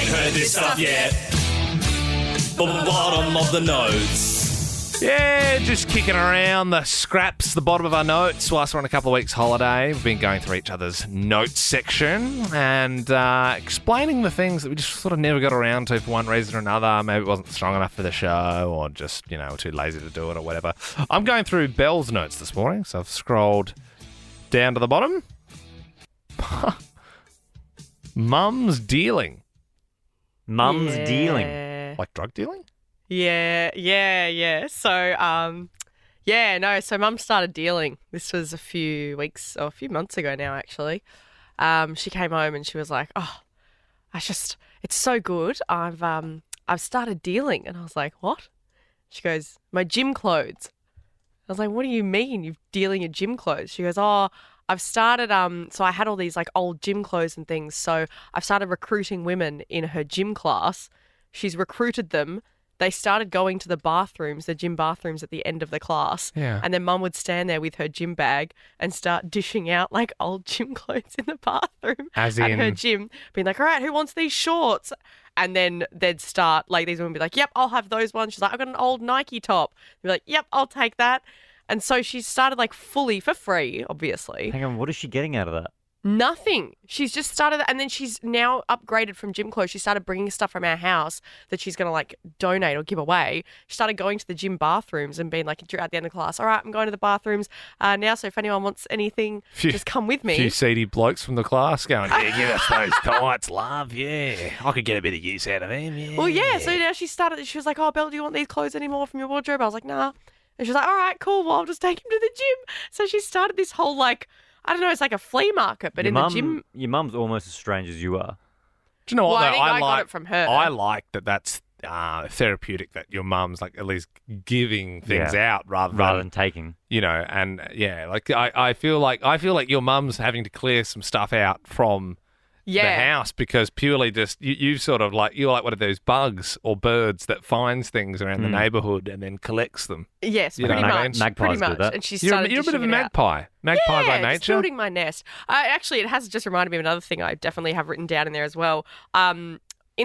ain't heard this stuff yet. The bottom of the notes. Yeah, just kicking around the scraps, the bottom of our notes whilst we're on a couple of weeks' holiday. We've been going through each other's notes section and explaining the things that we just sort of never got around to for one reason or another. Maybe it wasn't strong enough for the show or just, we're too lazy to do it or whatever. I'm going through Belle's notes this morning, so I've scrolled down to the bottom. Mum's dealing. Mum's dealing. Like drug dealing? Yeah. So, so Mum started dealing. This was a few months ago now, actually. She came home and she was like, "Oh, it's so good. I've started dealing." And I was like, "What?" She goes, "My gym clothes." I was like, "What do you mean you're dealing your gym clothes?" She goes, "Oh, I've started, so I had all these like old gym clothes and things. So I've started recruiting women in her gym class. She's recruited them. They started going to the gym bathrooms at the end of the class. Yeah. And then Mum would stand there with her gym bag and start dishing out like old gym clothes in the bathroom at her gym, being like, all right, who wants these shorts? And then they'd start, like, these women would be like, yep, I'll have those ones. She's like, I've got an old Nike top. They'd be like, yep, I'll take that. And so she started like fully for free, obviously. Hang on, what is she getting out of that? Nothing. She's just started, and then she's now upgraded from gym clothes. She started bringing stuff from our house that she's going to like donate or give away. She started going to the gym bathrooms and being like, at the end of class, all right, I'm going to the bathrooms now, so if anyone wants anything, just come with me. A few seedy blokes from the class going, yeah, give us those tights, love, yeah. I could get a bit of use out of them, yeah. Well, yeah, so now she was like, oh, Belle, do you want these clothes anymore from your wardrobe? I was like, nah. And she was like, all right, cool, well, I'll just take him to the gym. So she started this whole like, I don't know, it's like a flea market, but the gym. Your mum's almost as strange as you are. Do you know what, well, though? I got it from her. I like that's therapeutic, that your mum's like at least giving things out rather than taking. And yeah, like I feel like your mum's having to clear some stuff out from the house because purely just you sort of like, you're like one of those bugs or birds that finds things around the neighbourhood and then collects them. Yes, You pretty know what I much. mean? Magpies pretty do much. that. And she You're started a bit of a dishing it out. magpie by Just nature. building my nest. Actually, it has just reminded me of another thing I definitely have written down in there as well. In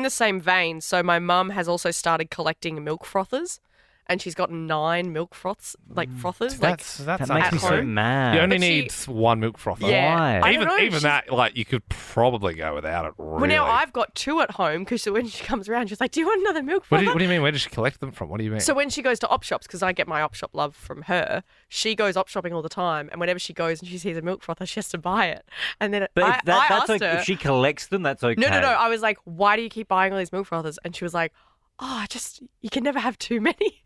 the same vein, so my mum has also started collecting milk frothers. And she's got 9 milk froths, like frothers. That makes me so mad. You only need one milk frother. Yeah. Why? I don't know, Even that, like, you could probably go without it, really. Well, now I've got 2 at home because when she comes around, she's like, do you want another milk What frother? do you mean? Where does she collect them from? What do you mean? So when she goes to op shops, because I get my op shop love from her, she goes op shopping all the time. And whenever she goes and she sees a milk frother, she has to buy it. And then But I that's asked her, if she collects them, that's okay. No. I was like, why do you keep buying all these milk frothers? And she was like, you can never have too many.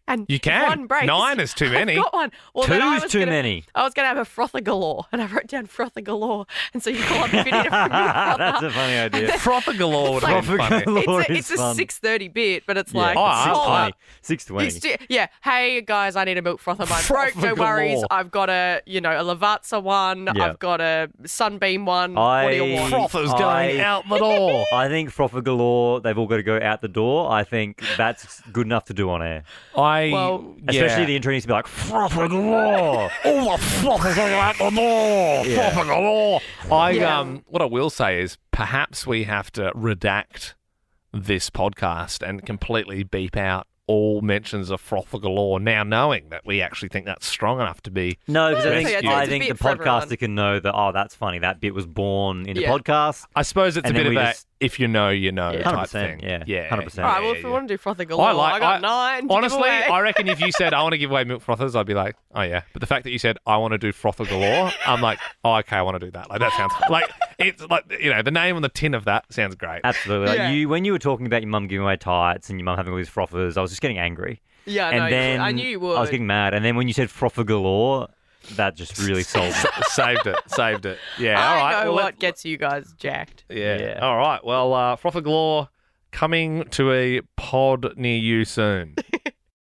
And You can. One breaks. 9 is too many. I've got one. Well, Two then I is was too gonna- many. I was going to have a frother galore, and I wrote down frother galore. And so you call up if you need a milk frother. That's a funny idea. Frother galore would have been funny. Galore It's is a fun. 6:30 bit, but it's Yeah. like Oh, call up. 6:20. Yeah. Hey guys, I need a milk frother. Mine Frother broke. No worries. galore. I've got a Lavazza one. Yeah. I've got a Sunbeam one. What do you want? Frother's going out the door. I think Frother galore, they've all got to go out the door. I think that's good enough to do on air. Especially the intro needs to be like, Frother galore. All the frothers are out the door. Yeah. Frother galore. What I will say is perhaps we have to redact this podcast and completely beep out all mentions of Frother galore, now knowing that we actually think that's strong enough to be. No, because it's I a think bit the for everyone. podcaster can know that, that's funny. That bit was born in the Yeah. podcast. I suppose it's And a bit then of we a just- if you know, you know type 100%, thing. yeah, 100%. All right, well, if we want to do frother galore, I got 9 to give honestly, away. I reckon if you said I want to give away milk frothers, I'd be like, oh yeah. But the fact that you said I want to do frother galore, I'm like, oh okay, I want to do that. Like that sounds like it's like the name on the tin of that sounds great. Absolutely. Like Yeah. when you were talking about your mum giving away tights and your mum having all these frothers, I was just getting angry. Yeah, And no, then I knew you would. I was getting mad. And then when you said frother galore, that just really sold it. Saved it. Yeah. I all right. know well, what gets you guys jacked. Yeah. Yeah. All right. Well, frother galore coming to a pod near you soon.